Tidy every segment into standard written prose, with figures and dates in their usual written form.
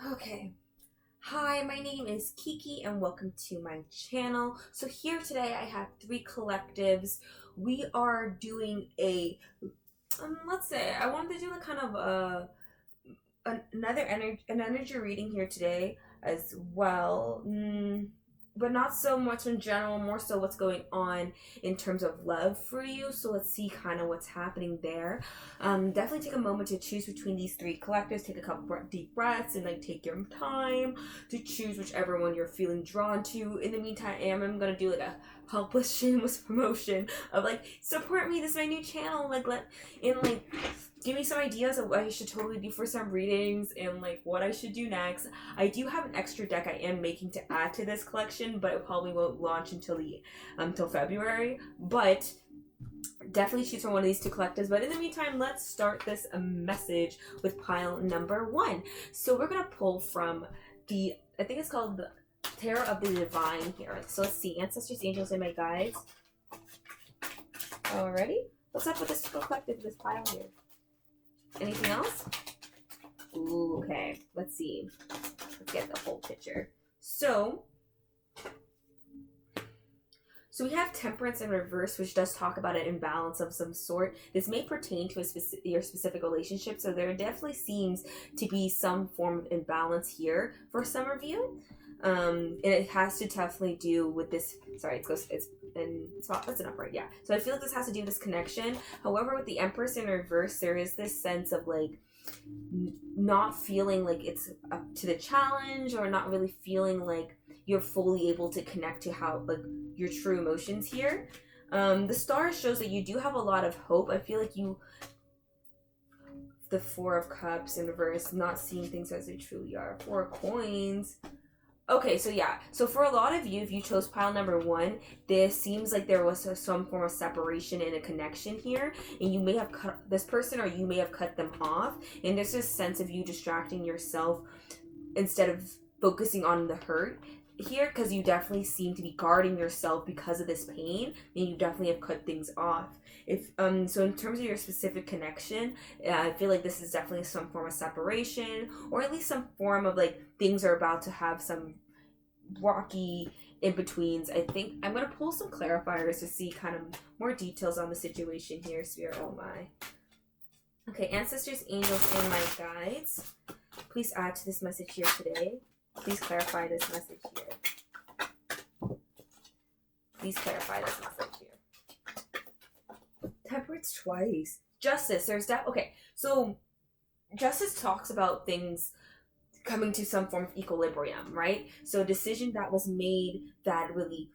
Okay. Hi, my name is Kiki and welcome to my channel. So here today I have three collectives. We are doing let's say I wanted to do a kind of an energy reading here today as well. But not so much in general, more so what's going on in terms of love for you. So let's see kind of what's happening there. Definitely take a moment to choose between these three collectives. Take a couple deep breaths and like take your time to choose whichever one you're feeling drawn to. In the meantime, I'm gonna do like a helpless shameless promotion of like support me. This is my new channel. Give me some ideas of what I should totally do for some readings and like what I should do next. I do have an extra deck I am making to add to this collection, but it probably won't launch until February. But definitely choose from one of these two collectives. But in the meantime, let's start this message with pile number one. So we're gonna pull from I think it's called the Tarot of the Divine here. So let's see, ancestors, angels, and my guides. Alrighty, what's up with this collective, this pile here? Anything else? Ooh, okay, let's see. Let's get the whole picture. So we have Temperance in reverse, which does talk about an imbalance of some sort. This may pertain to your specific relationship, so there definitely seems to be some form of imbalance here for some of you. And it has to definitely do with this. Sorry, it's in spot. That's an upright. Yeah. So I feel like this has to do with this connection. However, with the Empress in reverse, there is this sense of like not feeling like it's up to the challenge, or not really feeling like you're fully able to connect to how like your true emotions here. The star shows that you do have a lot of hope. I feel like the Four of Cups in reverse, not seeing things as they truly are. Four of Coins. Okay, so yeah. So for a lot of you, if you chose pile number one, this seems like there was some form of separation and a connection here, and you may have cut this person, or you may have cut them off, and there's this sense of you distracting yourself instead of focusing on the hurt here, because you definitely seem to be guarding yourself because of this pain, and you definitely have cut things off. If so in terms of your specific connection, I feel like this is definitely some form of separation, or at least some form of like things are about to have some rocky in-betweens. I think I'm going to pull some clarifiers to see kind of more details on the situation here, Spirit. Oh my. Okay, ancestors, angels, and my guides, please add to this message here today. Please clarify this message here. Please clarify this message here. Temperance twice. Justice. There's that. Okay, so justice talks about things coming to some form of equilibrium, right? So a decision that was made that really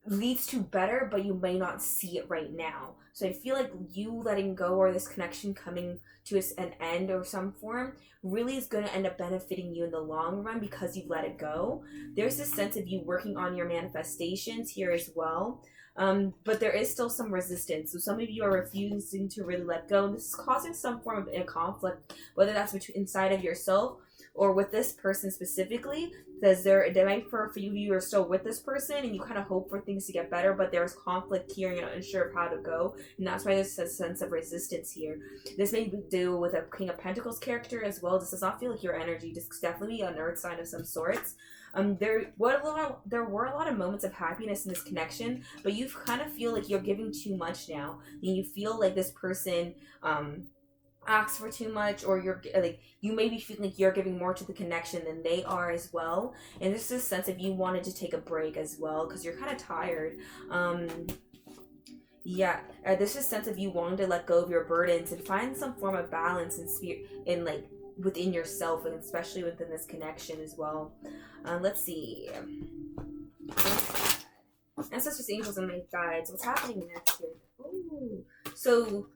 leads to better, but you may not see it right now. So I feel like you letting go, or this connection coming to an end or some form, really is going to end up benefiting you in the long run because you've let it go. There's this sense of you working on your manifestations here as well. But there is still some resistance. So some of you are refusing to really let go. And this is causing some form of a conflict, whether that's inside of yourself or with this person specifically, because there might for you are still with this person and you kind of hope for things to get better, but there's conflict here and you're not unsure of how to go, and that's why there's a sense of resistance here. This may deal with a King of Pentacles character as well. This does not feel like your energy. This could definitely be an earth sign of some sorts. There were a lot of moments of happiness in this connection, but you kind of feel like you're giving too much now, and you feel like this person asks for too much, or you're like, you may be feeling like you're giving more to the connection than they are as well. And there's this sense of you wanted to take a break as well because you're kind of tired. There's this sense of you wanting to let go of your burdens and find some form of balance and spirit in like within yourself, and especially within this connection as well. Let's see. Ancestors, angels, and my guides. What's happening next here? Ooh. So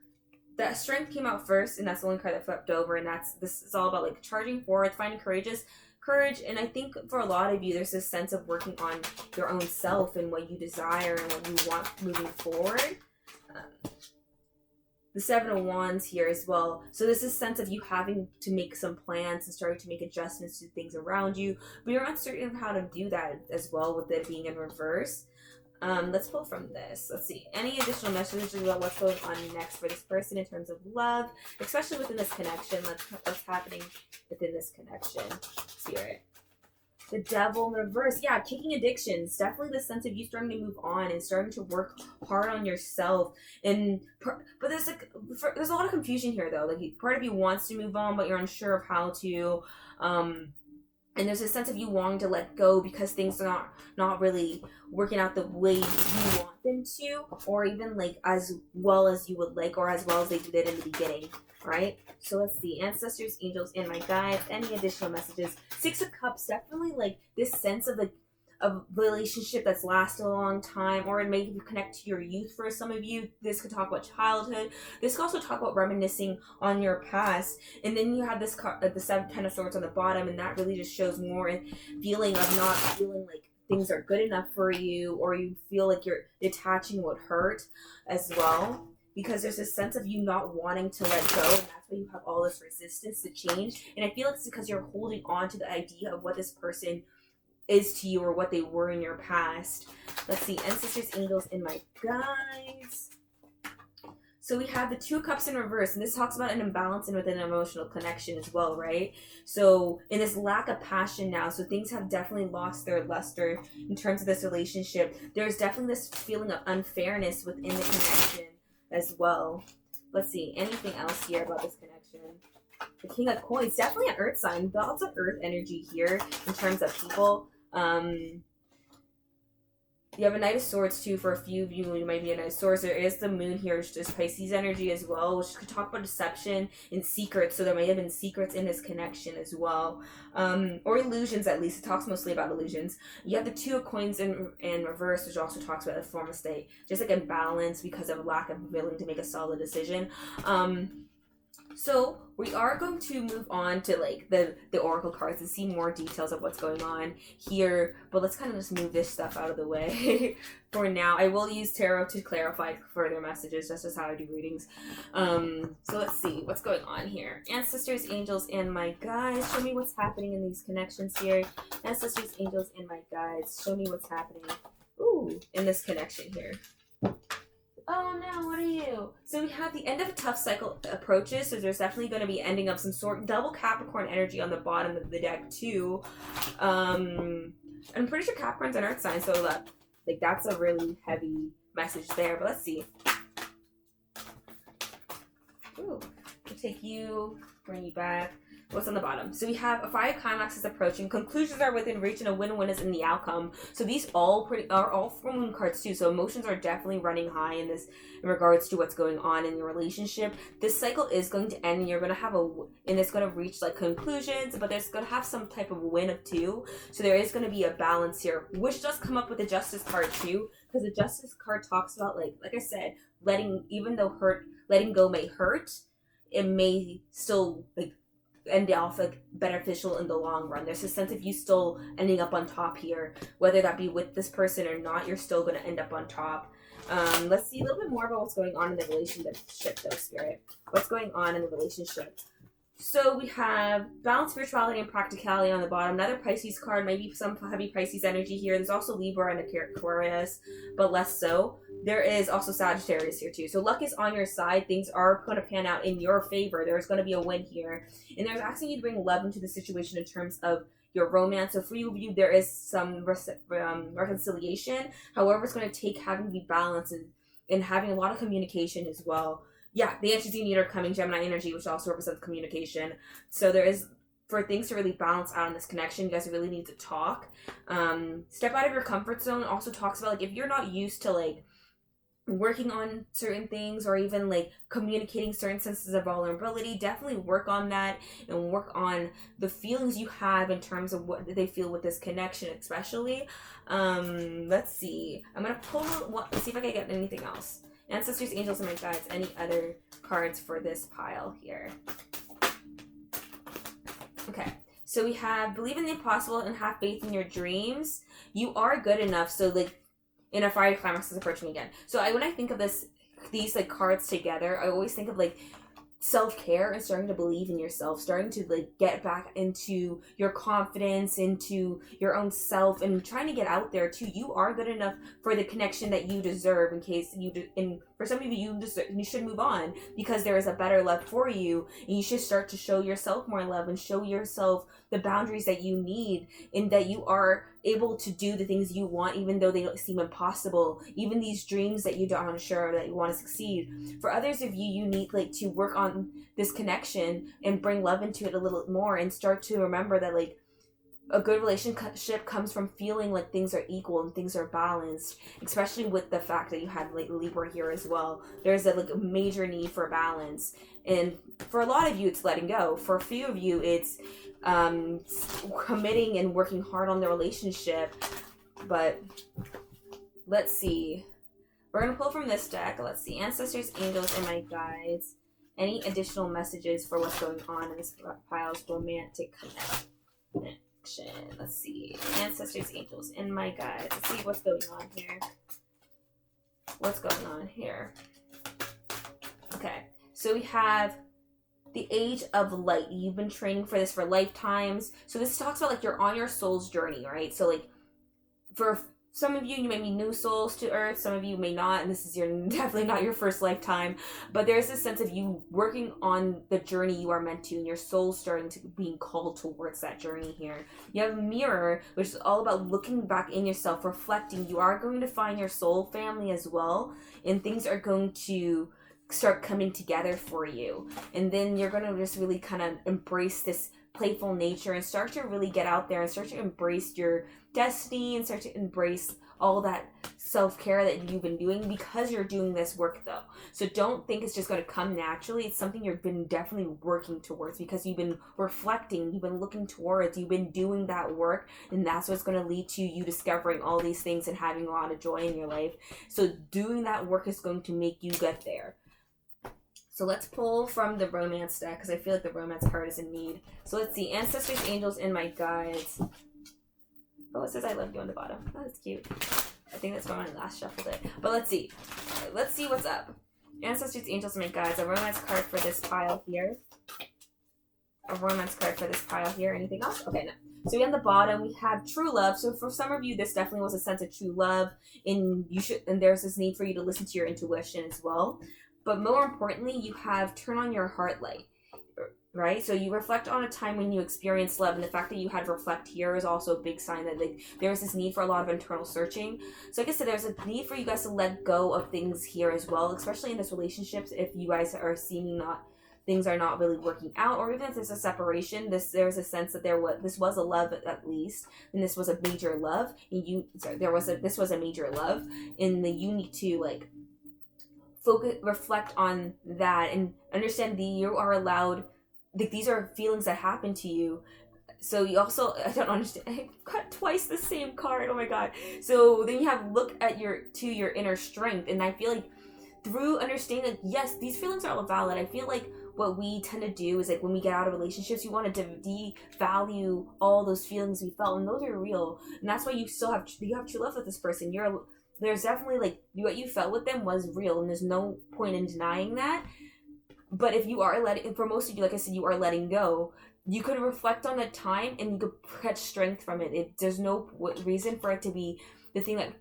that strength came out first, and that's the only card that flipped over, and this is all about like charging forward, finding courage. And I think for a lot of you, there's this sense of working on your own self and what you desire and what you want moving forward. The Seven of Wands here as well. So there's this sense of you having to make some plans and starting to make adjustments to things around you, but you're uncertain of how to do that as well with it being in reverse. Let's pull from this. Let's see. Any additional messages about what's going on next for this person in terms of love, especially within this connection? What's happening within this connection, Spirit? The Devil in reverse. Yeah, kicking addictions. Definitely the sense of you starting to move on and starting to work hard on yourself. But there's a lot of confusion here, though. Like, part of you wants to move on, but you're unsure of how to. And there's a sense of you wanting to let go because things are not really working out the way you want them to, or even like as well as you would like, or as well as they did in the beginning, right? So let's see. Ancestors, angels, and my guides. Any additional messages? Six of Cups, definitely like this sense of a relationship that's lasted a long time, or it may connect to your youth for some of you. This could talk about childhood. This could also talk about reminiscing on your past. And then you have this card, the 7 of Swords on the bottom, and that really just shows more a feeling of not feeling like things are good enough for you, or you feel like you're detaching what hurt as well. Because there's this sense of you not wanting to let go, and that's why you have all this resistance to change. And I feel it's because you're holding on to the idea of what this person is to you, or what they were in your past. Let's see. Ancestors, angels, and my guides. So we have the 2 of Cups in reverse, and this talks about an imbalance and within an emotional connection as well, right? So in this lack of passion now, so things have definitely lost their luster in terms of this relationship. There's definitely this feeling of unfairness within the connection as well. Let's see. Anything else here about this connection? The King of Coins, definitely an earth sign. Lots of earth energy here in terms of people. You have a Knight of Swords too. For a few of you, you might be a Knight of Swords. There is the Moon here, which is Pisces energy as well, which could talk about deception and secrets. So there may have been secrets in this connection as well, or illusions. At least it talks mostly about illusions. You have the 2 of Coins in reverse, which also talks about a form of state, just like imbalance because of a lack of willing to make a solid decision. So we are going to move on to like the oracle cards and see more details of what's going on here, but let's kind of just move this stuff out of the way for now. I will use tarot to clarify further messages. That's just how I do readings. So let's see what's going on here. Ancestors, angels, and my guides, show me what's happening in these connections here. Ancestors, angels, and my guides, show me what's happening in this connection here. Oh no, what are you? So we have the end of a tough cycle approaches, so there's definitely going to be ending of some sort. Double Capricorn energy on the bottom of the deck too. I'm pretty sure Capricorn's an earth sign, so that's a really heavy message there. But let's see. Ooh, we'll take you, bring you back. What's on the bottom? So we have a 5 climaxes approaching. Conclusions are within reach, and a win-win is in the outcome. So these are all 4 moon cards too. So emotions are definitely running high in regards to what's going on in your relationship. This cycle is going to end, and you're going to have and it's going to reach like conclusions, but there's going to have some type of win of 2. So there is going to be a balance here, which does come up with the Justice card too, because the Justice card talks about like I said, even though letting go may hurt, it may still end off beneficial in the long run. There's a sense of you still ending up on top here, whether that be with this person or not. You're still going to end up on top. Let's see a little bit more about what's going on in the relationship though, Spirit. What's going on in the relationship? So we have balance, spirituality, and practicality on the bottom. Another Pisces card, maybe some heavy Pisces energy here. There's also Libra and Aquarius, but less so. There is also Sagittarius here too. So luck is on your side. Things are going to pan out in your favor. There's going to be a win here. And there's asking you to bring love into the situation in terms of your romance. So for you, there is some reconciliation. However, it's going to take having to be balanced and having a lot of communication as well. Yeah, the answers you need are coming, Gemini energy, which also represents communication. So there is, for things to really balance out in this connection, you guys really need to talk. Step out of your comfort zone also talks about, if you're not used to, working on certain things or even, communicating certain senses of vulnerability, definitely work on that and work on the feelings you have in terms of what they feel with this connection, especially. Let's see. I'm going to pull, see if I can get anything else. Ancestors, angels, and my guides. Any other cards for this pile here? Okay, so we have believe in the impossible and have faith in your dreams. You are good enough. So in a fiery climax is approaching again. So when I think of these cards together, I always think of self-care and starting to believe in yourself, starting to like get back into your confidence, into your own self, and trying to get out there too. You are good enough for the connection that you deserve. In case you do, and for some of you, you should move on because there is a better love for you, and you should start to show yourself more love and show yourself the boundaries that you need, and that you are able to do the things you want, even though they don't seem impossible. Even these dreams that you aren't sure that you want to succeed. For others of you, you need like to work on this connection and bring love into it a little more, and start to remember that like a good relationship comes from feeling like things are equal and things are balanced, especially with the fact that you had like Libra here as well. There's a like a major need for balance, and for a lot of you it's letting go. For a few of you it's committing and working hard on the relationship. But let's see, we're gonna pull from this deck. Let's see, ancestors, angels, and my guides. Any additional messages for what's going on in this pile's romantic connection? Let's see, ancestors, angels, and my guides. Let's see what's going on here. What's going on here? Okay, so we have the age of light. You've been training for this for lifetimes. So this talks about like you're on your soul's journey, right? So like for some of you, you may be new souls to Earth. Some of you may not, and this is definitely not your first lifetime. But there's this sense of you working on the journey you are meant to, and your soul starting to being called towards that journey here. You have a mirror, which is all about looking back in yourself, reflecting. You are going to find your soul family as well, and things are going to start coming together for you. And then you're going to just really kind of embrace this playful nature and start to really get out there and start to embrace your destiny and start to embrace all that self-care that you've been doing, because you're doing this work though. So don't think it's just going to come naturally. It's something you've been definitely working towards, because you've been reflecting, you've been looking towards, you've been doing that work, and that's what's going to lead to you discovering all these things and having a lot of joy in your life. So doing that work is going to make you get there. So let's pull from the romance deck, because I feel like the romance card is in need. So let's see, ancestors, angels, and my guides. Oh, it says I love you on the bottom. Oh, that's cute. I think that's when I last shuffled it. But let's see. Let's see what's up. Ancestors, angels, and my guides. A romance card for this pile here. A romance card for this pile here. Anything else? Okay, no. So on the bottom we have true love. So for some of you, this definitely was a sense of true love, and there's this need for you to listen to your intuition as well. But more importantly, you have turn on your heart light, right? So you reflect on a time when you experienced love, and the fact that you had reflect here is also a big sign that like there's this need for a lot of internal searching. So like I said, there's a need for you guys to let go of things here as well, especially in this relationships. If you guys are seeming things are not really working out, or even if there's a separation, there's a sense that this was a love at least, and this was a major love, and this was a major love, and you need to like focus, reflect on that, and understand that you are allowed, like these are feelings that happen to you. So you also, I don't understand, I got twice the same card, oh my god. So then you have look at your inner strength, and I feel like through understanding that yes, these feelings are all valid. I feel like what we tend to do is like when we get out of relationships, we want to devalue all those feelings we felt, and those are real, and that's why you have true love with this person. There's definitely like what you felt with them was real, and there's no point in denying that. But if you are for most of you, like I said, you are letting go, you could reflect on that time and you could catch strength from it. There's no reason for it to be the thing that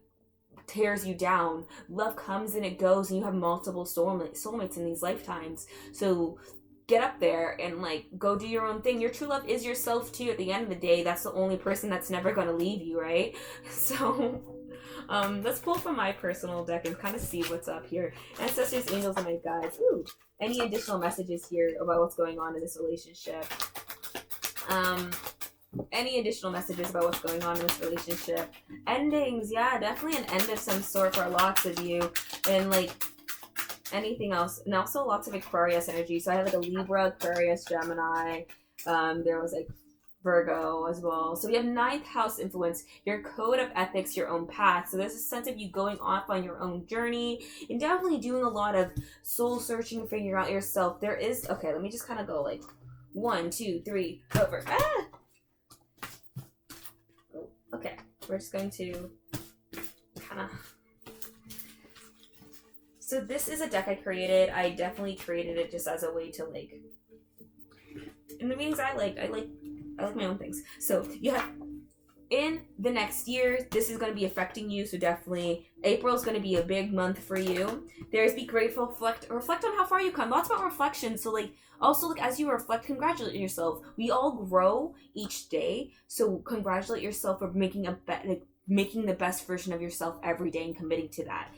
tears you down. Love comes and it goes, and you have multiple soulmates in these lifetimes. So get up there and like go do your own thing. Your true love is yourself too. At the end of the day, that's the only person that's never going to leave you, right? So let's pull from my personal deck and kind of see what's up here. Ancestors, angels, and my guides. Ooh, any additional messages here about what's going on in this relationship? Any additional messages about what's going on in this relationship? Endings, yeah, definitely an end of some sort for lots of you. And like anything else, and also lots of Aquarius energy. So I have like a Libra, Aquarius, Gemini. There was like Virgo as well. So we have 9th house influence, your code of ethics, your own path. So there's a sense of you going off on your own journey and definitely doing a lot of soul searching, figuring out yourself. There is, okay, let me just kind of go like 1, 2, 3, over. Okay, we're just going to kind of. So this is a deck I created. I definitely created it just as a way to like, in the meetings I like my own things. So you have, in the next year, this is going to be affecting you. So definitely April is going to be a big month for you. There's be grateful, reflect on how far you come. Lots about reflection. So like, also like as you reflect, congratulate yourself. We all grow each day. So congratulate yourself for making making the best version of yourself every day and committing to that.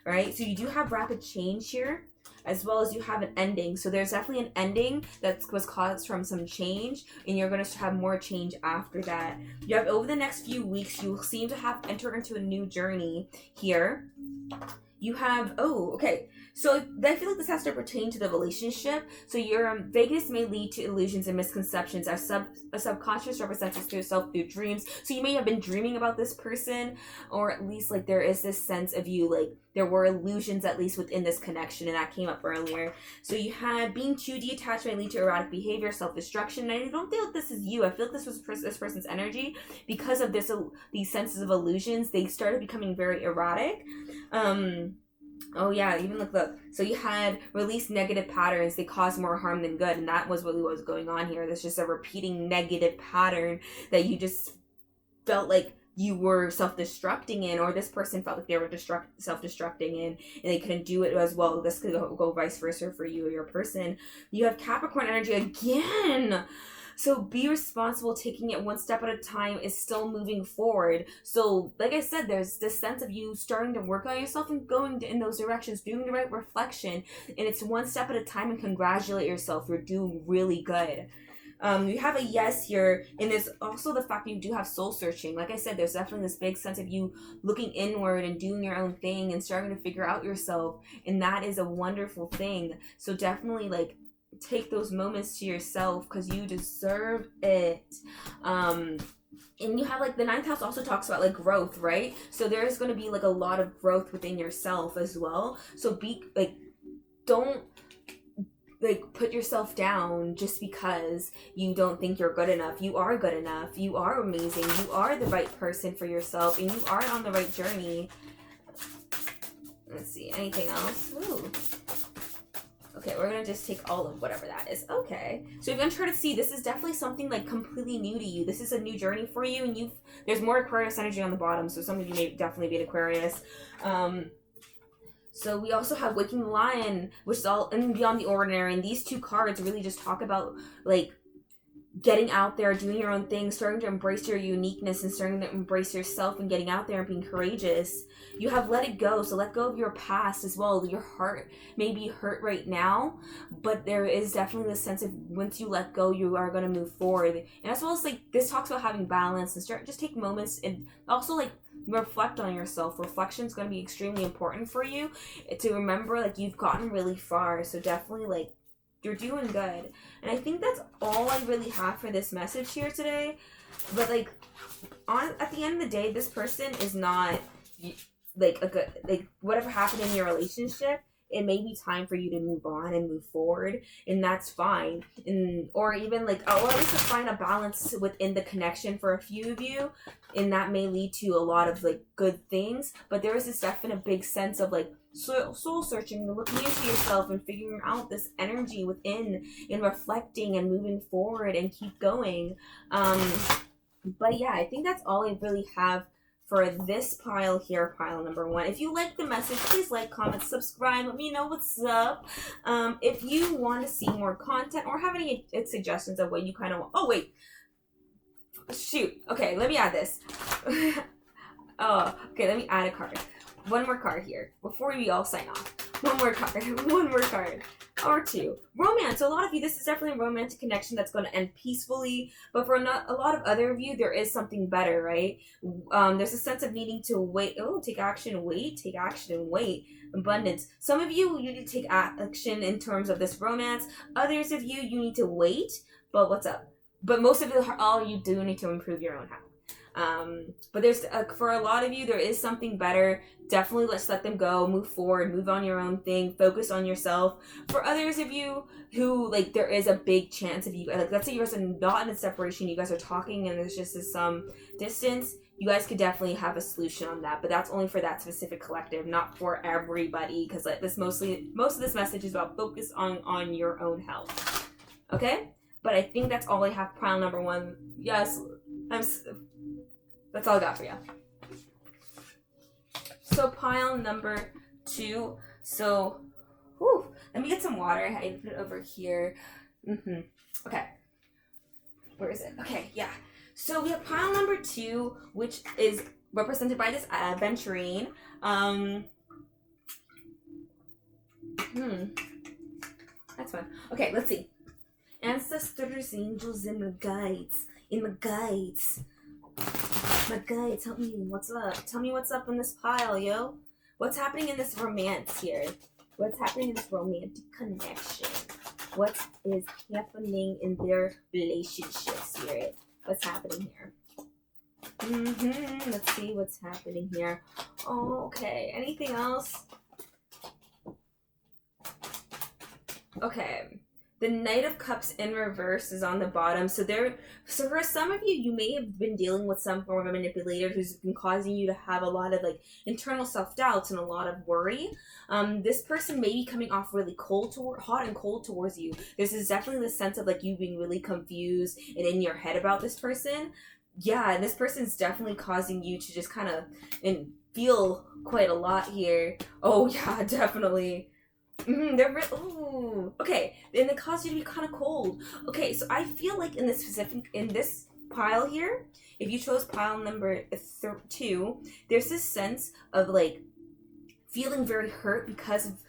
Right? So you do have rapid change here, as well as you have an ending. So there's definitely an ending that was caused from some change, and you're going to have more change after that. You have, over the next few weeks, you seem to have entered into a new journey here. You have, oh, okay. So I feel like this has to pertain to the relationship. So your vagueness may lead to illusions and misconceptions. A subconscious represents yourself through dreams. So you may have been dreaming about this person, or at least like there is this sense of you, like there were illusions at least within this connection, and that came up earlier. So you had being too detached may lead to erratic behavior, self-destruction. And I don't feel like this is you. I feel like this was this person's energy. Because of this, these senses of illusions, they started becoming very erratic. Oh yeah, even look. So you had released negative patterns. They cause more harm than good, and that was really what was going on here. There's just a repeating negative pattern that you just felt like you were self-destructing in, or this person felt like they were self-destructing in, and they couldn't do it as well. This could go vice versa for you or your person. You have Capricorn energy again. So be responsible, taking it one step at a time is still moving forward. So like I said, there's this sense of you starting to work on yourself and going in those directions, doing the right reflection. And it's one step at a time, and congratulate yourself. You're doing really good. You have a yes here, and there's also the fact that you do have soul searching. Like I said, there's definitely this big sense of you looking inward and doing your own thing and starting to figure out yourself. And that is a wonderful thing. So definitely like, take those moments to yourself because you deserve it. And you have like the ninth house also talks about like growth, right? So there's going to be like a lot of growth within yourself as well. So be like, don't like put yourself down just because you don't think you're good enough. You are good enough. You are amazing. You are the right person for yourself, and you are on the right journey. Let's see, anything else? Ooh. Okay, we're going to just take all of whatever that is. Okay. So if you're trying to see, this is definitely something like completely new to you. This is a new journey for you, and there's more Aquarius energy on the bottom, so some of you may definitely be an Aquarius. So we also have Waking Lion, which is all in Beyond the Ordinary, and these two cards really just talk about like getting out there, doing your own thing, starting to embrace your uniqueness and starting to embrace yourself and getting out there and being courageous. You have Let It Go, so let go of your past as well. Your heart may be hurt right now, but there is definitely this sense of once you let go, you are going to move forward. And as well as like this talks about having balance and just take moments and also like reflect on yourself. Reflection is going to be extremely important for you to remember like you've gotten really far. So definitely like you're doing good. And I think that's all I really have for this message here today. But like at the end of the day, this person is not like a good, like whatever happened in your relationship, it may be time for you to move on and move forward, and that's fine. And or even like at least to find a balance within the connection for a few of you, and that may lead to a lot of like good things. But there is this definite big sense of like soul searching, looking into yourself and figuring out this energy within and reflecting and moving forward and keep going. But yeah, I think that's all I really have for this pile here, pile number 1. If you like the message, please like, comment, subscribe, let me know what's up. If you want to see more content or have any suggestions of what you kind of want, oh wait, shoot, okay, let me add this. Okay, let me add a card. One more card here before we all sign off. One more card. Or 2. Romance. So a lot of you, this is definitely a romantic connection that's going to end peacefully. But for a lot of other of you, there is something better, right? There's a sense of needing to wait. Oh, take action, wait. Take action and wait. Abundance. Some of you need to take action in terms of this romance. Others of you, you need to wait. But what's up? But most of you, all you do need to improve your own health. But there's for a lot of you, there is something better. Definitely let's let them go, move forward, move on your own thing, focus on yourself. For others of you who, like, there is a big chance of you, like, let's say you guys are not in a separation, you guys are talking and there's just some distance, you guys could definitely have a solution on that, but that's only for that specific collective, not for everybody, because like this most of this message is about focus on your own health. Okay? But I think that's all I have. Pile number 1. Yes, that's all I got for you. So pile number 2. So, let me get some water. I put it over here. Okay. Where is it? Okay, yeah. So we have pile number 2, which is represented by this aventurine. That's fun. Okay, let's see. Ancestors, angels, and my guides. My guides, help me. What's up? Tell me what's up in this pile, yo. What's happening in this romance here? What's happening in this romantic connection? What is happening in their relationships here? What's happening here? Let's see what's happening here. Oh, okay. Anything else? Okay. The Knight of Cups in reverse is on the bottom. So for some of you, you may have been dealing with some form of a manipulator who's been causing you to have a lot of like internal self-doubts and a lot of worry. This person may be coming off really hot and cold towards you. This is definitely the sense of like you being really confused and in your head about this person. Yeah, and this person's definitely causing you to just kind of feel quite a lot here. Oh yeah, definitely. Okay, and they cause you to be kind of cold. Okay, so I feel like in this pile here, if you chose pile number 2, there's this sense of like feeling very hurt because of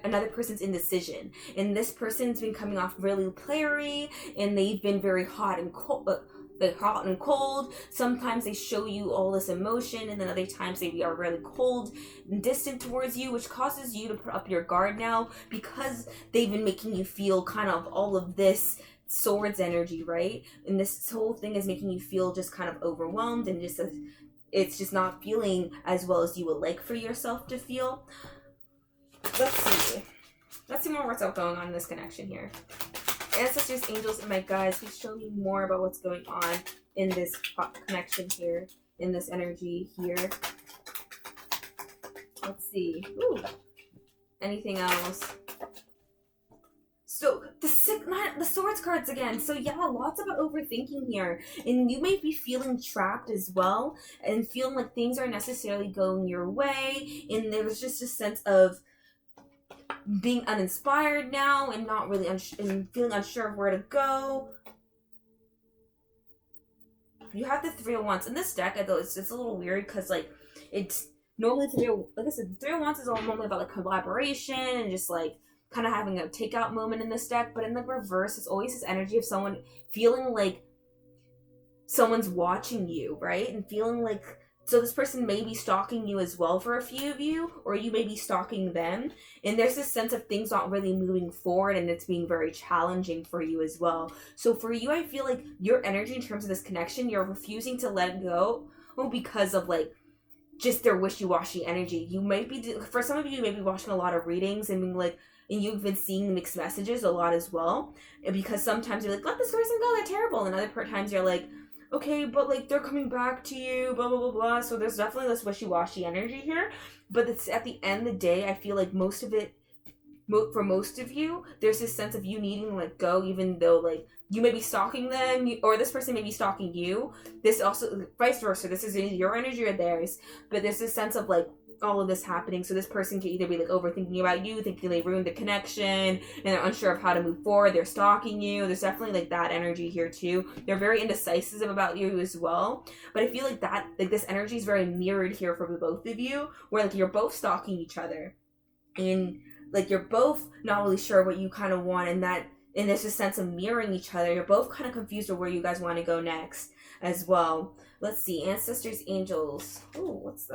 another person's indecision, and this person's been coming off really playery, and they've been very hot and cold. Sometimes they show you all this emotion, and then other times they are really cold and distant towards you, which causes you to put up your guard now because they've been making you feel kind of all of this swords energy, right? And this whole thing is making you feel just kind of overwhelmed and it's just not feeling as well as you would like for yourself to feel. Let's see more what's going on in this connection here. Ancestors, angels, and my guides, please show me more about what's going on in this connection here, in this energy here. Let's see. Anything else? So the swords cards again. So yeah, lots about overthinking here, and you may be feeling trapped as well, and feeling like things aren't necessarily going your way, and there's just a sense of being uninspired now and not really and feeling unsure of where to go. You have the 3 of Wands in this deck. Though it's a little weird because like it's normally like I said, 3 of Wands is all normally about like collaboration and just like kind of having a takeout moment in this deck. But in the reverse, it's always this energy of someone feeling like someone's watching you, right? And feeling like, so this person may be stalking you as well for a few of you, or you may be stalking them. And there's this sense of things not really moving forward, and it's being very challenging for you as well. So for you, I feel like your energy in terms of this connection, you're refusing to let it go because of like just their wishy-washy energy. You might be, for some of you may be watching a lot of readings and being like, and you've been seeing mixed messages a lot as well. And because sometimes you're like, let this person go, they're terrible. And other times you're like, okay, but like they're coming back to you, blah, blah, blah, blah. So there's definitely this wishy-washy energy here. But it's at the end of the day, I feel like most of it, for most of you, there's this sense of you needing to let go, even though like you may be stalking them, or this person may be stalking you. This also, vice versa. This is either your energy or theirs. But there's this sense of like, all of this happening, so this person can either be like overthinking about you, thinking they ruined the connection, and they're unsure of how to move forward, they're stalking you. There's definitely like that energy here too. They're very indecisive about you as well, but I feel like that, like this energy is very mirrored here for the both of you, where like you're both stalking each other, and like you're both not really sure what you kind of want, and there's a sense of mirroring each other. You're both kind of confused of where you guys want to go next as well. Let's see, ancestors, angels. Oh, what's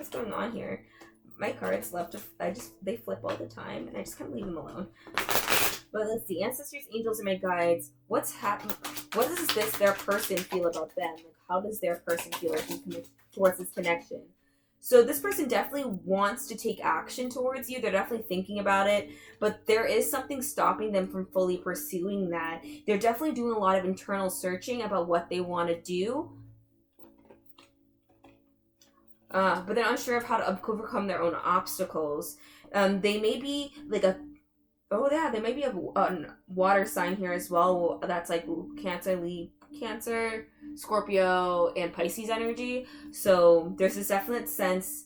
going on here? My cards love to, they flip all the time, and I just kind of leave them alone. But let's see, ancestors, angels, and my guides. What's happening? What does their person feel about them? Like, how does their person feel like towards this connection? So this person definitely wants to take action towards you. They're definitely thinking about it, but there is something stopping them from fully pursuing that. They're definitely doing a lot of internal searching about what they want to do. But they're unsure of how to overcome their own obstacles. They may be like a there may be a water sign here as well. That's like Cancer, Scorpio, and Pisces energy. So there's this definite sense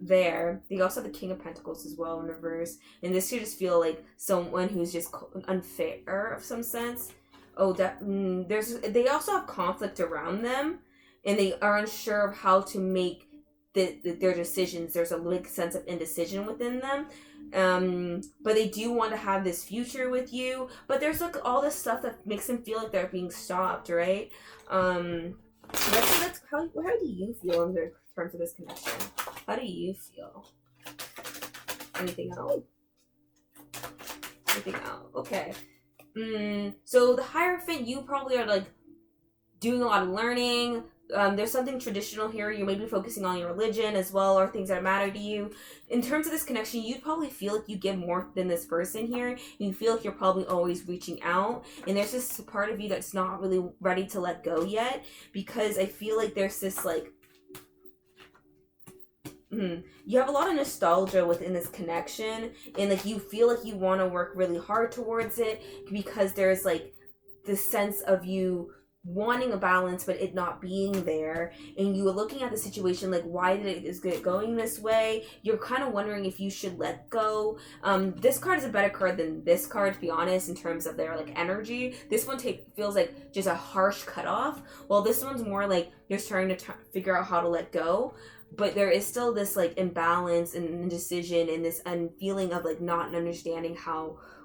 there. They also have the King of Pentacles as well in reverse. And this could just feel like someone who's just unfair of some sense. They also have conflict around them, and they are unsure of how to make their decisions. There's a big sense of indecision within them. But they do want to have this future with you, but there's like all this stuff that makes them feel like they're being stopped, right? How do you feel in terms of this connection? How do you feel? Anything else? Okay. So the Hierophant, you probably are like doing a lot of learning. There's something traditional here. You may be focusing on your religion as well, or things that matter to you. In terms of this connection, you'd probably feel like you give more than this person here. You feel like you're probably always reaching out, and there's this part of you that's not really ready to let go yet, because I feel like there's this like you have a lot of nostalgia within this connection, and like you feel like you want to work really hard towards it, because there's like this sense of you wanting a balance but it not being there, and you were looking at the situation like, why is it going this way? You're kind of wondering if you should let go. This card is a better card than this card, to be honest, in terms of their like energy. This one feels like just a harsh cutoff, while this one's more like you're starting to figure out how to let go, but there is still this like imbalance and indecision and this feeling of like not understanding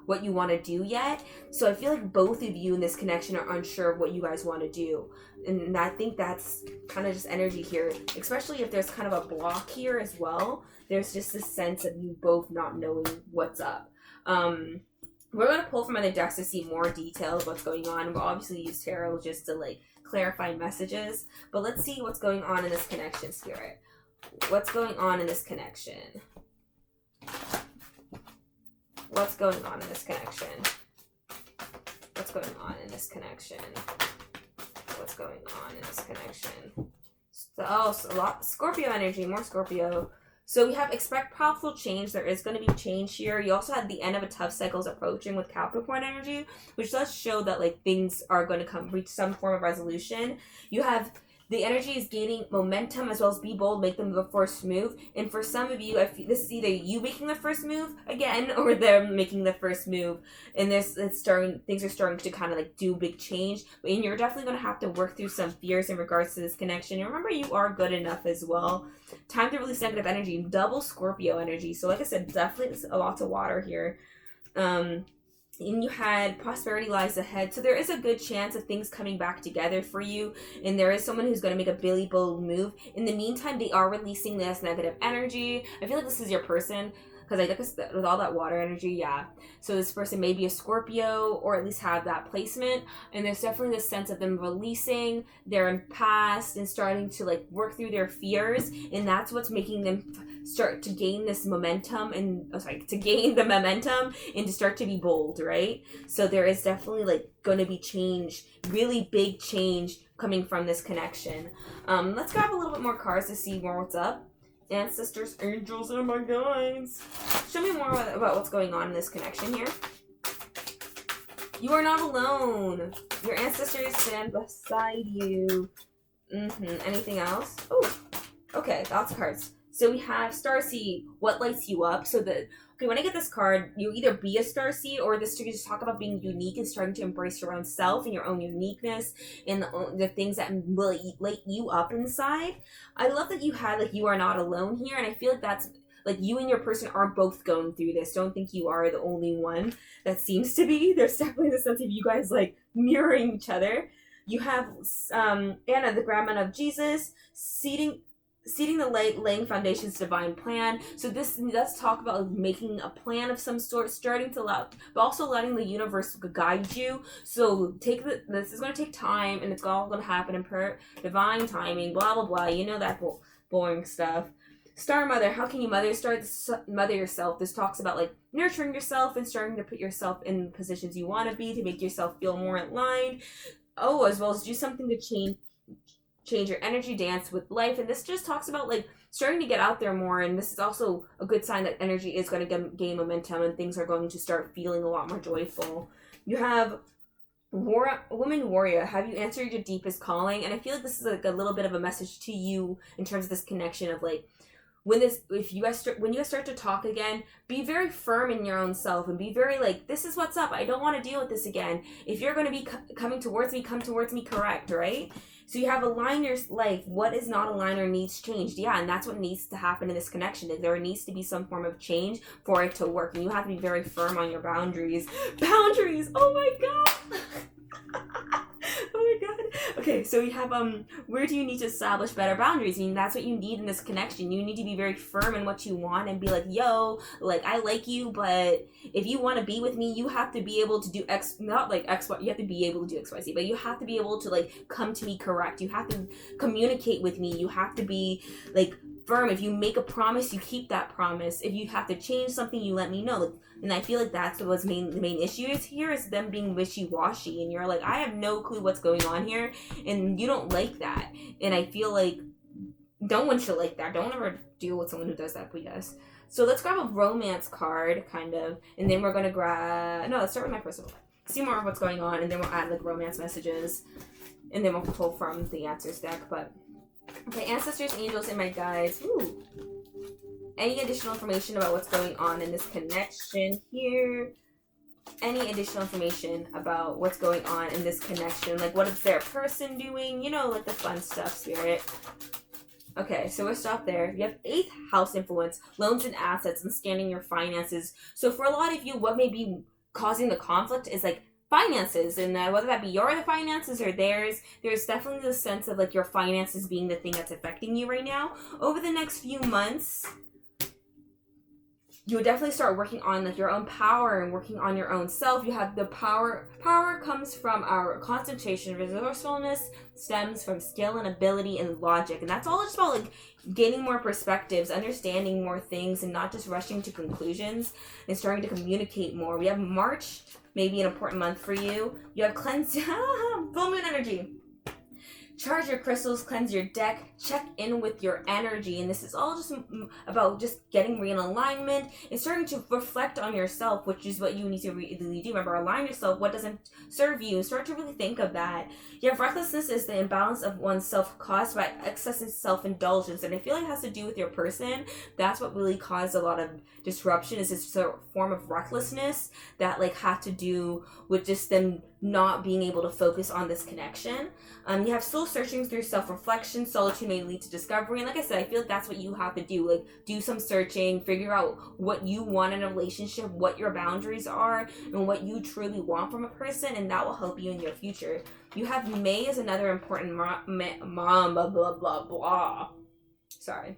what you want to do yet. So I feel like both of you in this connection are unsure of what you guys want to do. And I think that's kind of just energy here, especially if there's kind of a block here as well. There's just this sense of you both not knowing what's up. We're going to pull from other decks to see more details of what's going on. We'll obviously use tarot just to like clarify messages. But let's see what's going on in this connection, Spirit. What's going on in this connection? What's going on in this connection? What's going on in this connection? What's going on in this connection? So a lot Scorpio energy, more Scorpio. So we have expect powerful change. There is going to be change here. You also have the end of a tough cycles approaching with Capricorn energy, which does show that like things are going to reach some form of resolution. You have the energy is gaining momentum, as well as be bold, make them the first move. And for some of you, this is either you making the first move again, or them making the first move. And things are starting to kind of like do big change. And you're definitely going to have to work through some fears in regards to this connection. And remember, you are good enough as well. Time to release negative energy, double Scorpio energy. So like I said, definitely a lot of water here. And you had prosperity lies ahead. So there is a good chance of things coming back together for you. And there is someone who's going to make a really bold move. In the meantime, they are releasing this negative energy. I feel like this is your person, because I think with all that water energy, yeah. So this person may be a Scorpio, or at least have that placement. And there's definitely this sense of them releasing their past and starting to like work through their fears. And that's what's making them start to gain this momentum and to gain the momentum and to start to be bold, right? So there is definitely like going to be change, really big change coming from this connection. Let's grab a little bit more cards to see more what's up. Ancestors, angels, and my guides. Show me more about what's going on in this connection here. You are not alone. Your ancestors stand beside you. Anything else? Oh, okay, lots of cards. So we have Starseed, what lights you up? So when I get this card, you either be a Starseed, or this to just talk about being unique and starting to embrace your own self and your own uniqueness and the things that will light you up inside. I love that you had like you are not alone here, and I feel like that's like you and your person are both going through this. Don't think you are the only one that seems to be. There's definitely the sense of you guys like mirroring each other. You have Anna, the grandma of Jesus, seeding the light, laying foundations, divine plan. So let's talk about like, making a plan of some sort, starting to allow, but also letting the universe guide you. So this is going to take time, and it's all going to happen in divine timing. Blah blah blah. You know that boring stuff. Star Mother, how can you mother yourself? This talks about like nurturing yourself and starting to put yourself in positions you want to be to make yourself feel more aligned. Oh, as well as do something to change your energy, dance with life. And this just talks about like starting to get out there more, and this is also a good sign that energy is going to gain momentum and things are going to start feeling a lot more joyful. You have woman warrior, have you answered your deepest calling? And I feel like this is like a little bit of a message to you in terms of this connection of like when you guys start to talk again, be very firm in your own self and be very like, this is what's up, I don't want to deal with this again. If you're going to be coming towards me, come towards me correct, right? So you have align your life. What is not aligned or needs changed? Yeah, and that's what needs to happen in this connection. There needs to be some form of change for it to work. And you have to be very firm on your boundaries. Boundaries! Oh my god! Oh my god. Okay, so we have where do you need to establish better boundaries? I mean, that's what you need in this connection. You need to be very firm in what you want and be like, yo, like I like you, but if you want to be with me, you have to be able to do X, not like X, you have to be able to do XYZ, but you have to be able to like come to me correct. You have to communicate with me. You have to be like firm. If you make a promise, you keep that promise. If you have to change something, you let me know. Like, and I feel like that's what the main issue is here, is them being wishy-washy, and you're like, I have no clue what's going on here, and you don't like that. And I feel like no one should like that. Don't ever deal with someone who does that, but yes. So let's grab a romance card, kind of, and then we're gonna let's start with my personal life. See more of what's going on, and then we'll add like romance messages, and then we'll pull from the answers deck. But okay, ancestors, angels, and my guides. Ooh. Any additional information about what's going on in this connection here? Any additional information about what's going on in this connection? Like, what is their person doing? You know, like the fun stuff, Spirit. Okay, so we'll stop there. You have 8th house influence, loans and assets, and scanning your finances. So for a lot of you, what may be causing the conflict is like finances, and whether that be your finances or theirs, there's definitely the sense of like your finances being the thing that's affecting you right now. Over the next few months, you would definitely start working on like your own power and working on your own self. You have the power. Power comes from our concentration, resourcefulness stems from skill and ability and logic. And that's all just about like gaining more perspectives, understanding more things, and not just rushing to conclusions, and starting to communicate more. We have March, maybe an important month for you. You have cleanse, full moon energy. Charge your crystals, cleanse your deck, check in with your energy. And this is all just about just getting realignment and starting to reflect on yourself, which is what you need to really do. Remember, align yourself, what doesn't serve you. Start to really think of that. You have recklessness is the imbalance of one's self caused by excess and self-indulgence. And I feel like it has to do with your person. That's what really caused a lot of disruption, is this sort of form of recklessness that like had to do with just them not being able to focus on this connection. You have soul searching through self-reflection. Solitude may lead to discovery. And like I said, I feel like that's what you have to do. Like, do some searching, figure out what you want in a relationship, what your boundaries are, and what you truly want from a person, and that will help you in your future. You have May as another important mom, blah, blah, blah, blah. Sorry.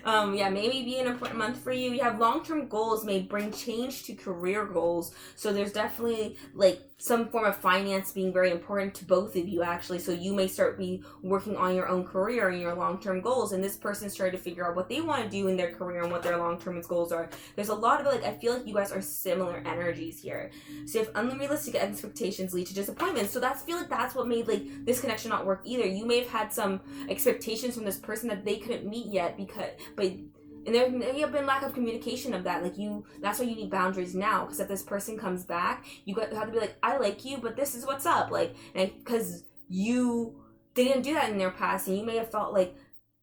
Yeah, maybe be an important month for you. You have long-term goals may bring change to career goals. So there's definitely like some form of finance being very important to both of you, actually. So you may start be working on your own career and your long-term goals, and this person's trying to figure out what they want to do in their career and what their long-term goals are. There's a lot of like, I feel like you guys are similar energies here. So you have unrealistic expectations lead to disappointment. So I feel like that's what made like this connection not work either. You may have had some expectations from this person that they couldn't meet yet, and there may have been lack of communication of that. Like that's why you need boundaries now. Because if this person comes back, you have to be like, I like you, but this is what's up. Like, because they didn't do that in their past, and you may have felt like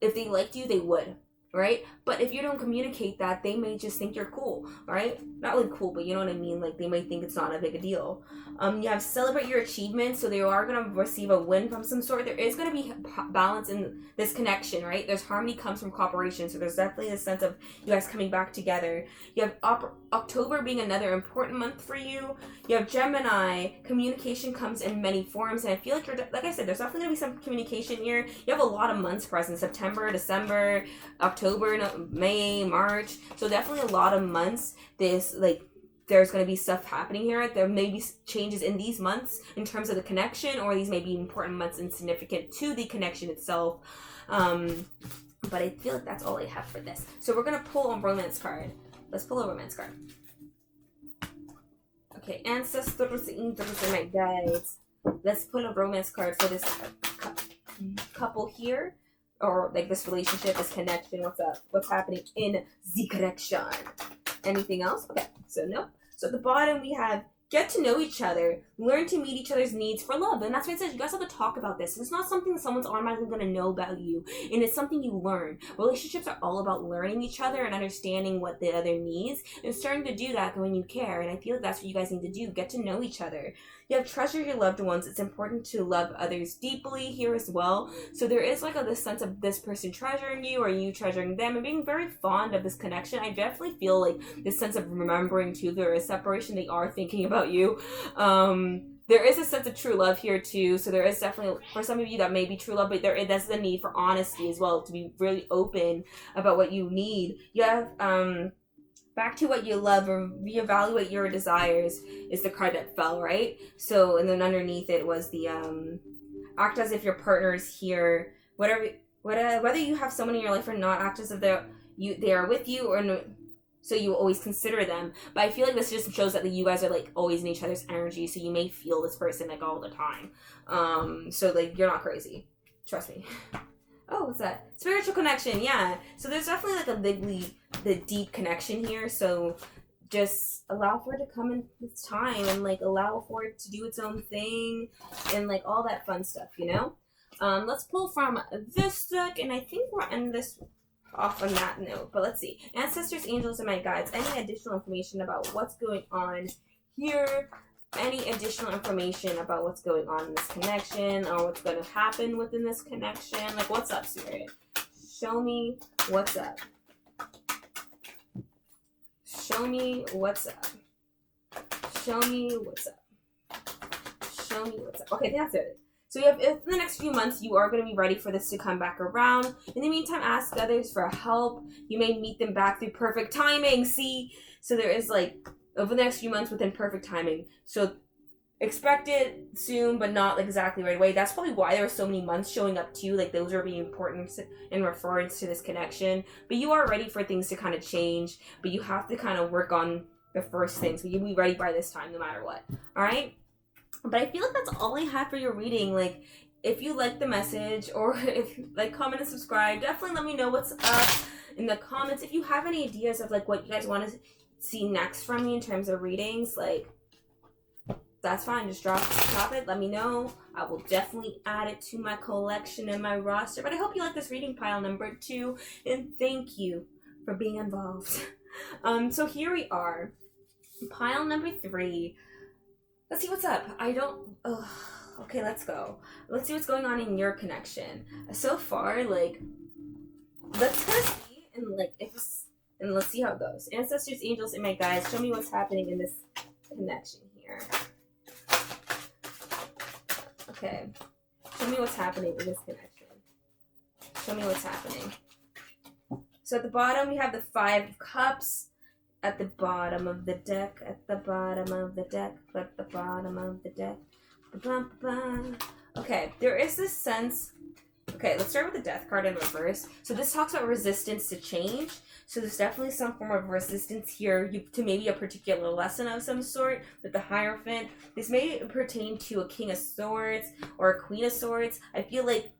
if they liked you, they would. right? But if you don't communicate that, they may just think you're cool, right? Not like cool, but you know what I mean? Like, they might think it's not a big a deal. You have celebrate your achievements, so they are going to receive a win from some sort. There is going to be balance in this connection, right? There's harmony comes from cooperation, so there's definitely a sense of you guys coming back together. You have October being another important month for you. You have Gemini, communication comes in many forms, and I feel like like I said, there's definitely going to be some communication here. You have a lot of months present: September, December, October, May, March. So definitely a lot of months. There's going to be stuff happening here. There may be changes in these months in terms of the connection, or these may be important months and significant to the connection itself. But I feel like that's all I have for this. So we're going to pull a romance card. Let's pull a romance card. Okay, ancestors, angels, and my guides. Let's pull a romance card for this couple here. Or like this relationship, this connection. What's up? What's happening in the connection? Anything else? Okay, so nope. So at the bottom we have get to know each other, learn to meet each other's needs for love. And that's what it says. You guys have to talk about this. It's not something that someone's automatically going to know about you. And it's something you learn. Relationships are all about learning each other and understanding what the other needs and starting to do that when you care. And I feel like that's what you guys need to do. Get to know each other. You have treasure your loved ones. It's important to love others deeply here as well. So there is like this sense of this person treasuring you or you treasuring them and being very fond of this connection. I definitely feel like this sense of remembering too. There is separation. They are thinking about you. There is a sense of true love here too. So there is definitely, for some of you, that may be true love, but that's the need for honesty as well, to be really open about what you need. You have, back to what you love or reevaluate your desires is the card that fell, right? So, and then underneath it was the, act as if your partner is here, whether you have someone in your life or not, act as if they are with you or no, so you always consider them. But I feel like this just shows that you guys are like always in each other's energy, so you may feel this person like all the time. So like you're not crazy. Trust me. Oh, what's that? Spiritual connection, yeah. So there's definitely like the deep connection here. So just allow for it to come in its time and like allow for it to do its own thing and like all that fun stuff, you know? Let's pull from this deck, and I think we'll end this off on that note, but let's see. Ancestors, angels, and my guides. Any additional information about what's going on here? Any additional information about what's going on in this connection or what's going to happen within this connection? Like, what's up, Spirit? Show me what's up. Show me what's up. Show me what's up. Show me what's up. Okay, that's it. So if in the next few months you are going to be ready for this to come back around. In the meantime, ask others for help. You may meet them back through perfect timing. See? So there is like, over the next few months within perfect timing. So expect it soon, but not exactly right away. That's probably why there are so many months showing up too. Like those are being important in reference to this connection. But you are ready for things to kind of change. But you have to kind of work on the first things. So you'll be ready by this time no matter what. All right? But I feel like that's all I have for your reading. Like, if you like the message or if like, comment and subscribe, definitely let me know what's up in the comments. If you have any ideas of like what you guys want to see next from me in terms of readings, like, that's fine. Just drop it. Let me know. I will definitely add it to my collection and my roster. But I hope you like this reading pile number 2. And thank you for being involved. So here we are. Pile number 3. Let's see what's up. Okay, let's go. Let's see what's going on in your connection. So far, like, let's kind of see and let's see how it goes. Ancestors, angels, and my guides, show me what's happening in this connection here. Okay. Show me what's happening in this connection. Show me what's happening. So at the bottom, we have the 5 of Cups. At the bottom of the deck, at the bottom of the deck, at the bottom of the deck. Okay, there is this sense. Okay, let's start with the Death card in reverse. So this talks about resistance to change. So there's definitely some form of resistance here to maybe a particular lesson of some sort with the Hierophant. This may pertain to a King of Swords or a Queen of Swords. I feel like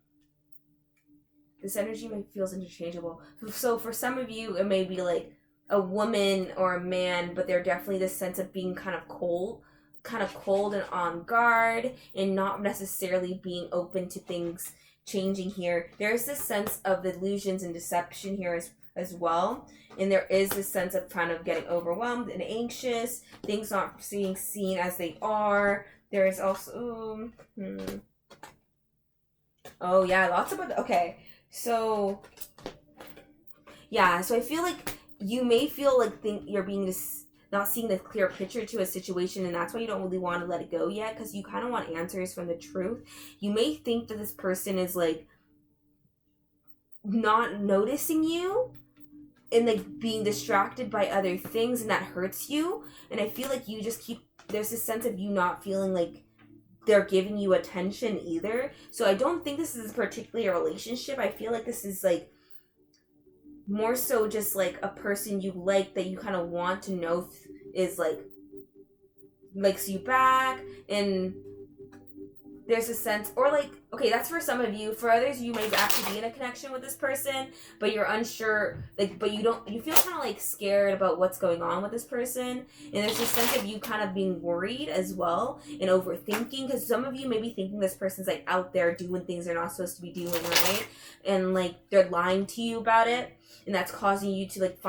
this energy feels interchangeable. So for some of you, it may be like a woman or a man, but they're definitely this sense of being kind of cold and on guard and not necessarily being open to things changing here. There's this sense of illusions and deception here as well. And there is this sense of kind of getting overwhelmed and anxious, things not being seen as they are. There is also, oh yeah, lots about, okay. So, yeah, so I feel like you may feel like you're being not seeing the clear picture to a situation, and that's why you don't really want to let it go yet, because you kind of want answers from the truth. You may think that this person is like not noticing you and like being distracted by other things, and that hurts you. And I feel like you just there's this sense of you not feeling like they're giving you attention either. So I don't think this is particularly a relationship. I feel like this is like more so just like a person you like, that you kind of want to know is like likes you back. And there's a sense, or like, okay, that's for some of you. For others, you may actually be in a connection with this person, but you're unsure, like, but you feel kind of like scared about what's going on with this person. And there's a sense of you kind of being worried as well and overthinking, because some of you may be thinking this person's like out there doing things they're not supposed to be doing, right? And like they're lying to you about it, and that's causing you to like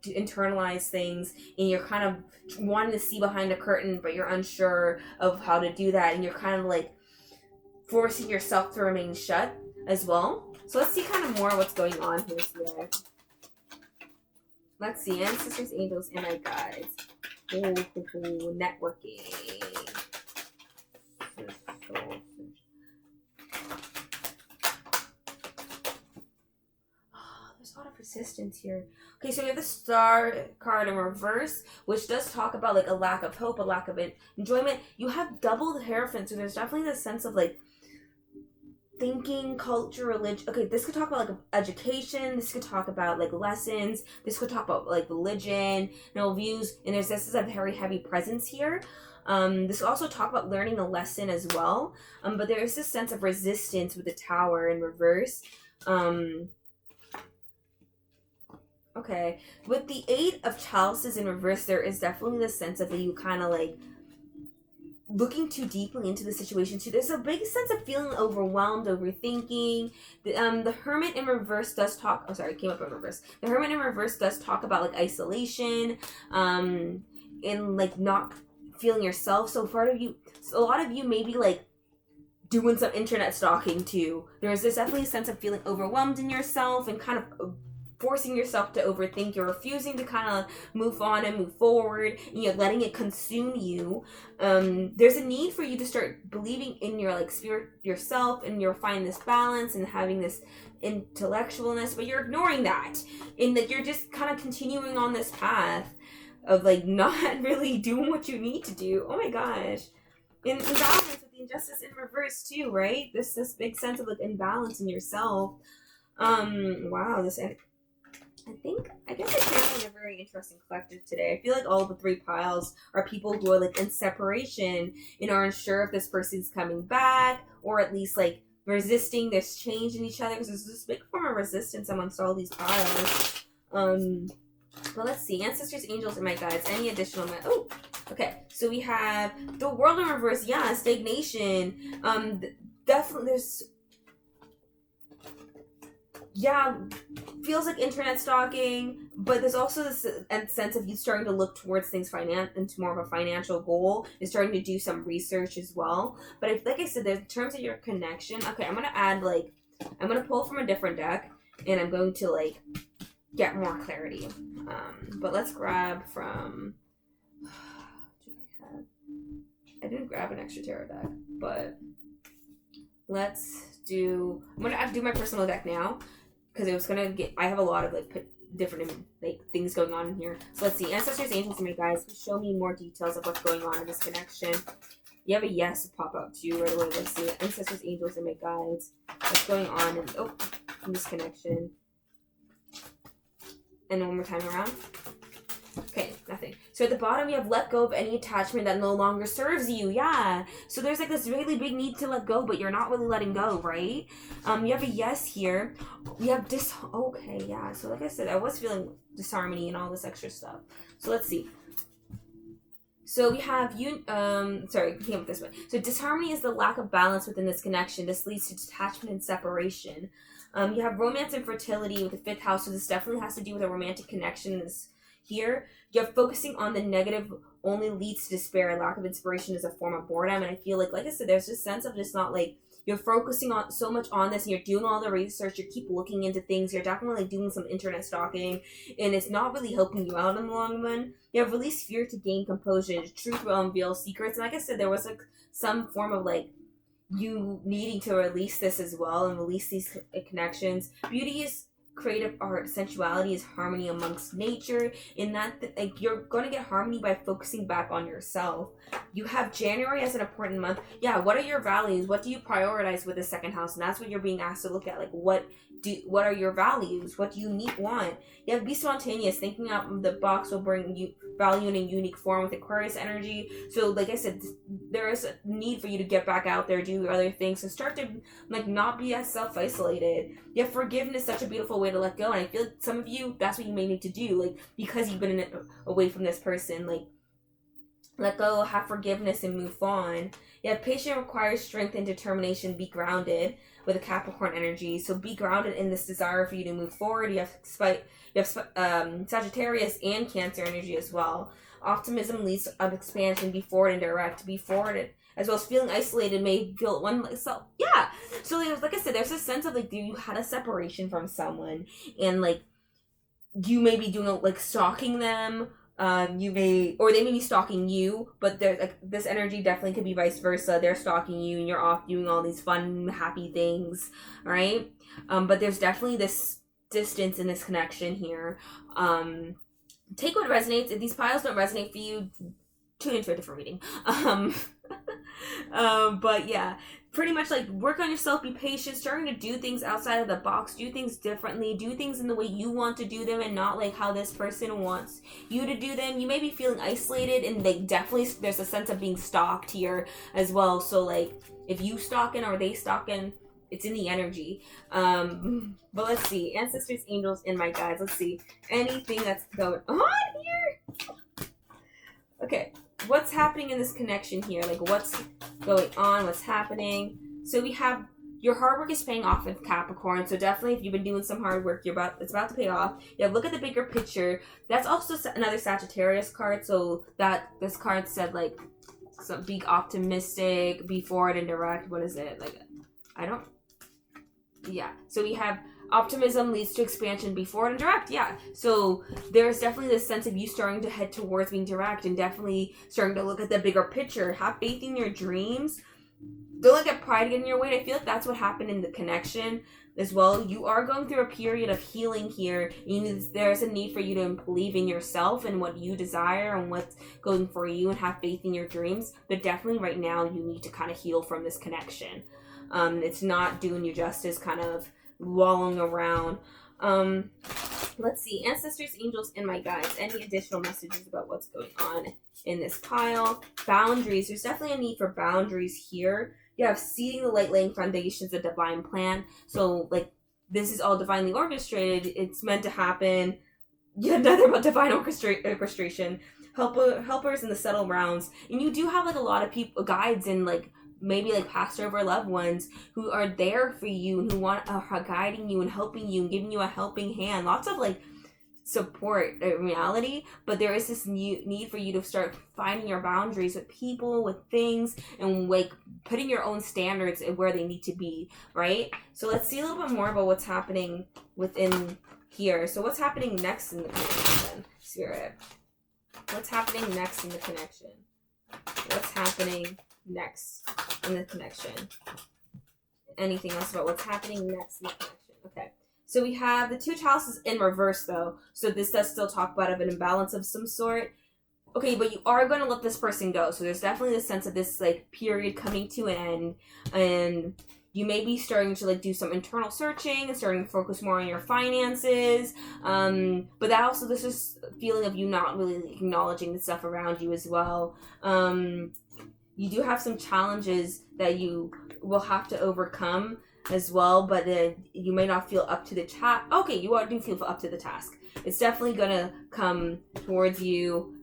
to internalize things, and you're kind of wanting to see behind the curtain, but you're unsure of how to do that, and you're kind of like forcing yourself to remain shut as well. So let's see kind of more what's going on here today. Let's see, ancestors, angels, and my guides. Networking. There's a lot of persistence here. Okay, so we have the Star card in reverse, which does talk about like a lack of hope, a lack of enjoyment. You have double the Hierophant, so there's definitely this sense of like thinking, culture, religion. Okay, this could talk about like education. This could talk about like lessons. This could talk about like religion, views. And this is a very heavy presence here. This will also talk about learning a lesson as well. But there is this sense of resistance with the Tower in reverse. Okay, with the Eight of Chalices in reverse, there is definitely the sense of that you kind of like looking too deeply into the situation too. There's a big sense of feeling overwhelmed, overthinking. The Hermit in reverse does talk. Oh, sorry, it came up in reverse. The Hermit in reverse does talk about like isolation, and like not feeling yourself. So a lot of you may be like doing some internet stalking too. There's definitely a sense of feeling overwhelmed in yourself and kind of forcing yourself to overthink. You're refusing to kind of move on and move forward, and you're letting it consume you. There's a need for you to start believing in your like spirit yourself, and you're finding this balance and having this intellectualness, but you're ignoring that, and that you're just kind of continuing on this path of like not really doing what you need to do. Oh my gosh. In balance with the injustice in reverse too, right? This big sense of like imbalance in yourself. Wow, I guess I'm channeling a very interesting collective today. I feel like all the three piles are people who are like in separation and are unsure if this person's coming back, or at least like resisting this change in each other, because there's this big form of resistance amongst all these piles. But let's see, ancestors, angels, and my guides. Any additional? Okay. So we have the World in reverse. Yeah, stagnation. Definitely there's. Yeah, feels like internet stalking, but there's also this sense of you starting to look towards things into more of a financial goal. You're starting to do some research as well. But like I said, in terms of your connection, okay, I'm going to pull from a different deck, and I'm going to like get more clarity. But let's grab from. I didn't grab an extra tarot deck, but let's do. I'm gonna do my personal deck now, because it was gonna get. I have a lot of like different like things going on in here. So let's see, ancestors, angels, and my guides. Show me more details of what's going on in this connection. You have a yes pop up too right away. Let's see, ancestors, angels, and my guides. What's going on in this connection? And one more time around. Okay, nothing. So at the bottom, you have let go of any attachment that no longer serves you. Yeah. So there's like this really big need to let go, but you're not really letting go, right? You have a yes here. You have okay, yeah. So like I said, I was feeling disharmony and all this extra stuff. So let's see. So we have sorry, I came up this way. So disharmony is the lack of balance within this connection. This leads to detachment and separation. You have romance and fertility with the 5th house, so this definitely has to do with a romantic connection here. You have focusing on the negative only leads to despair, and lack of inspiration is a form of boredom. And I feel like I said, there's this sense of just not like, you're focusing on so much on this, and you're doing all the research, you keep looking into things, you're definitely doing some internet stalking, and it's not really helping you out in the long run. You have released fear to gain composure, truth will unveil secrets, and like I said, there was like some form of like you needing to release this as well, and release these connections. Beauty is creative art, sensuality is harmony amongst nature, in that like you're going to get harmony by focusing back on yourself. You have January as an important month. Yeah, what are your values? What do you prioritize with the 2nd house? And that's what you're being asked to look at. Like, what are your values? What do you want? You have to be spontaneous. Thinking out of the box will bring you value in a unique form with Aquarius energy. So like I said, there is a need for you to get back out there, do other things, and start to like not be as self-isolated. You have forgiveness, such a beautiful way to let go, and I feel like some of you, that's what you may need to do, like because you've been away from this person, like let go, have forgiveness, and move on. You have patience requires strength and determination. Be grounded with a Capricorn energy. So be grounded in this desire for you to move forward. You have Sagittarius and Cancer energy as well. Optimism leads to expansion. Be forward and direct. Be forward as well as feeling isolated may feel one myself. Yeah. So like I said, there's a sense of like you had a separation from someone, and like you may be doing like stalking them. You may, or they may be stalking you, but there's like this energy definitely could be vice versa. They're stalking you and you're off doing all these fun, happy things, right? But there's definitely this distance in this connection here. Take what resonates. If these piles don't resonate for you, tune into a different reading. But yeah, pretty much like work on yourself, be patient, starting to do things outside of the box, do things differently, do things in the way you want to do them and not like how this person wants you to do them. You may be feeling isolated, and like definitely there's a sense of being stalked here as well. So like if you stalking or they stalking, it's in the energy. But let's see, ancestors, angels, and my guides. Let's see anything that's going on here. Okay, what's happening in this connection here? Like what's going on? What's happening? So we have your hard work is paying off with Capricorn. So definitely, if you've been doing some hard work, it's about to pay off. Yeah, look at the bigger picture. That's also another Sagittarius card. So that this card said like, so be optimistic, be forward and direct. What is it like? Yeah. So we have optimism leads to expansion, be forward and direct. Yeah. So there's definitely this sense of you starting to head towards being direct and definitely starting to look at the bigger picture. Have faith in your dreams. Don't let that pride get in your way. And I feel like that's what happened in the connection as well. You are going through a period of healing here. There's a need for you to believe in yourself and what you desire and what's going for you, and have faith in your dreams. But definitely right now you need to kind of heal from this connection. It's not doing you justice, kind of wallowing around. Let's see, ancestors, angels, and my guides. Any additional messages about what's going on in this pile? Boundaries. There's definitely a need for boundaries here. You have seeding the light, laying foundations, a divine plan. So like this is all divinely orchestrated. It's meant to happen. Yeah, nothing but divine orchestration. Helpers in the subtle rounds. And you do have like a lot of people, guides, and like maybe like passed over loved ones who are there for you and who want guiding you and helping you and giving you a helping hand. Lots of like support in reality, but there is this need for you to start finding your boundaries with people, with things, and like putting your own standards where they need to be, right? So let's see a little bit more about what's happening within here. So what's happening next in the connection, Spirit? What's happening next in the connection? What's happening next in the connection? Anything else about what's happening next in the connection? Okay. So we have the 2 chalices in reverse though. So this does still talk about an imbalance of some sort. Okay, but you are going to let this person go. So there's definitely this sense of this like period coming to an end, and you may be starting to like do some internal searching and starting to focus more on your finances. But that also, this is a feeling of you not really acknowledging the stuff around you as well. You do have some challenges that you will have to overcome as well, but you may not feel up to the task. Okay, you do feel up to the task. It's definitely gonna come towards you.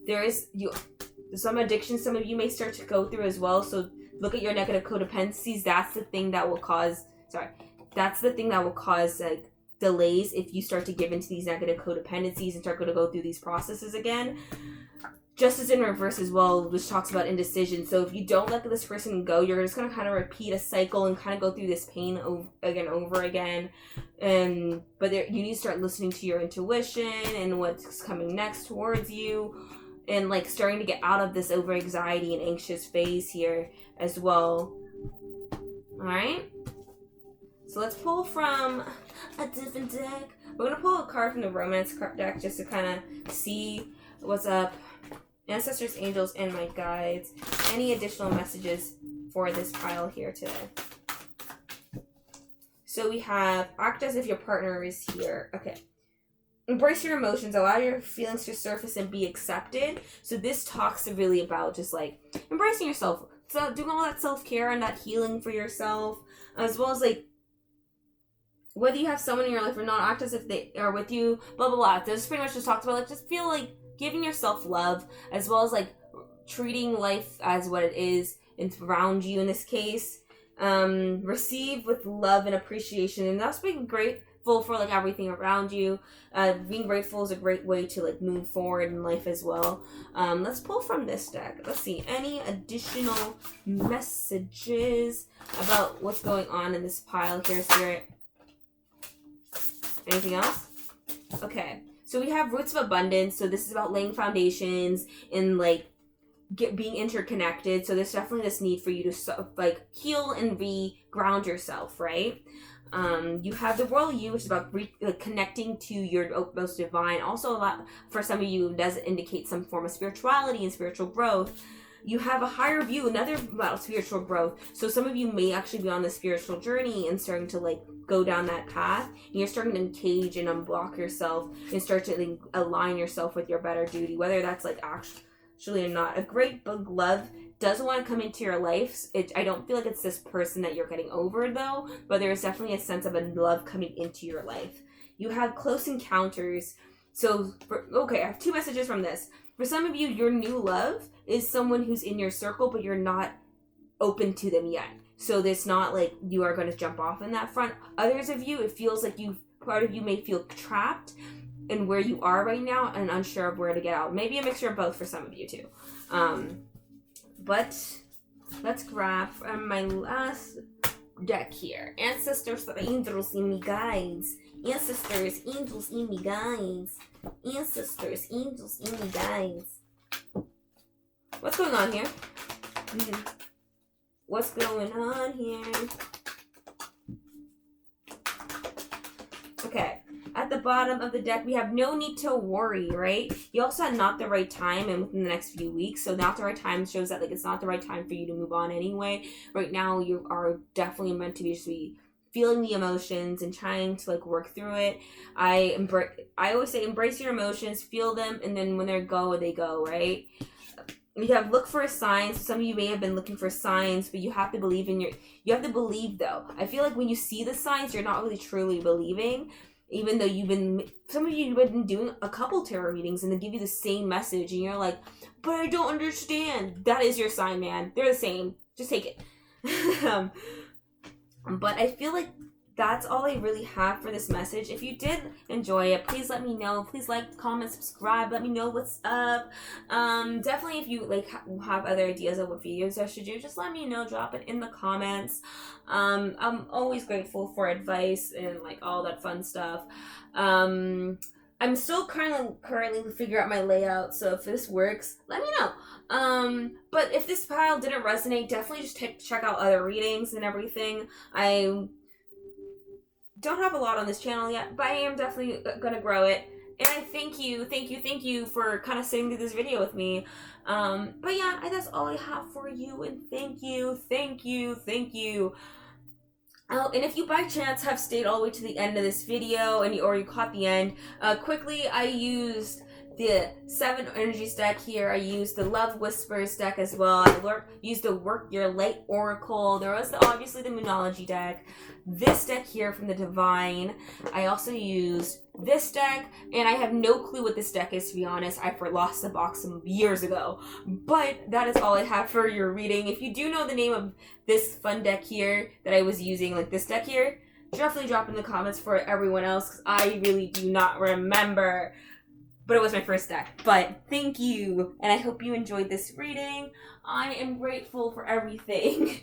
some addictions some of you may start to go through as well. So look at your negative codependencies. That's the thing that will cause, like delays if you start to give into these negative codependencies and start going to go through these processes again. Just as in reverse as well, which talks about indecision. So if you don't let this person go, you're just going to kind of repeat a cycle and kind of go through this pain over again. But you need to start listening to your intuition and what's coming next towards you, and like starting to get out of this over anxiety and anxious phase here as well. All right. So let's pull from a different deck. We're going to pull a card from the romance card deck just to kind of see what's up. Ancestors, angels, and my guides. Any additional messages for this pile here today? So we have act as if your partner is here. Okay. Embrace your emotions. Allow your feelings to surface and be accepted. So this talks really about just like embracing yourself. So doing all that self-care and that healing for yourself. As well as like whether you have someone in your life or not, act as if they are with you. Blah, blah, blah. This pretty much just talks about like just feel like giving yourself love, as well as like treating life as what it is and around you in this case. Receive with love and appreciation, and that's being grateful for like everything around you. Being grateful is a great way to like move forward in life as well. Let's pull from this deck. Let's see any additional messages about what's going on in this pile here, Spirit. Anything else? Okay. So we have roots of abundance. So this is about laying foundations and like being interconnected. So there's definitely this need for you to like heal and re-ground yourself, right? You have the royal you, which is about connecting to your most divine. Also a lot for some of you does indicate some form of spirituality and spiritual growth. You have a higher view, another about spiritual growth. So some of you may actually be on the spiritual journey and starting to like go down that path. And you're starting to engage and unblock yourself and start to like, align yourself with your better duty, whether that's like actually or not. A great big love doesn't want to come into your life. I don't feel like it's this person that you're getting over though, but there's definitely a sense of a love coming into your life. You have close encounters. So, I have two messages from this. For some of you, your new love is someone who's in your circle, but you're not open to them yet. So it's not like you are going to jump off in that front. Others of you, it feels like part of you may feel trapped in where you are right now and unsure of where to get out. Maybe a mixture of both for some of you too. But let's grab my last deck here. Ancestors, angels, and me guides. Ancestors, angels, and me guides. Ancestors, angels, and me guides. What's going on here? What's going on here? Okay. At the bottom of the deck, we have no need to worry, right? You also had not the right time and within the next few weeks. So not the right time shows that like it's not the right time for you to move on anyway. Right now, you are definitely meant to be feeling the emotions and trying to like work through it. I always say embrace your emotions, feel them, and then when they go, right? You have look for signs. Some of you may have been looking for signs, but you have to believe you have to believe though. I feel like when you see the signs, you're not really truly believing, even though some of you have been doing a couple tarot readings and they give you the same message and you're like, but I don't understand. That is your sign, man. They're the same. Just take it. But I feel like that's all I really have for this message. If you did enjoy it, please let me know. Please like, comment, subscribe. Let me know what's up. Definitely if you like have other ideas of what videos I should do, just let me know. Drop it in the comments. I'm always grateful for advice and like all that fun stuff. I'm still currently figuring out my layout, so if this works, let me know. But if this pile didn't resonate, definitely just check out other readings and everything. I don't have a lot on this channel yet, but I am definitely gonna grow it. And I thank you for kind of sitting through this video with me. But yeah, that's all I have for you, and thank you. Oh, and if you by chance have stayed all the way to the end of this video or you caught the end, quickly I used the 7 Energies deck here. I used the Love Whispers deck as well. I used the Work Your Light Oracle. There was obviously the Moonology deck. This deck here from the Divine. I also used this deck, and I have no clue what this deck is, to be honest. I lost the box some years ago. But that is all I have for your reading. If you do know the name of this fun deck here that I was using, like this deck here, definitely drop in the comments for everyone else, because I really do not remember. But it was my first deck. But thank you, and I hope you enjoyed this reading. I am grateful for everything.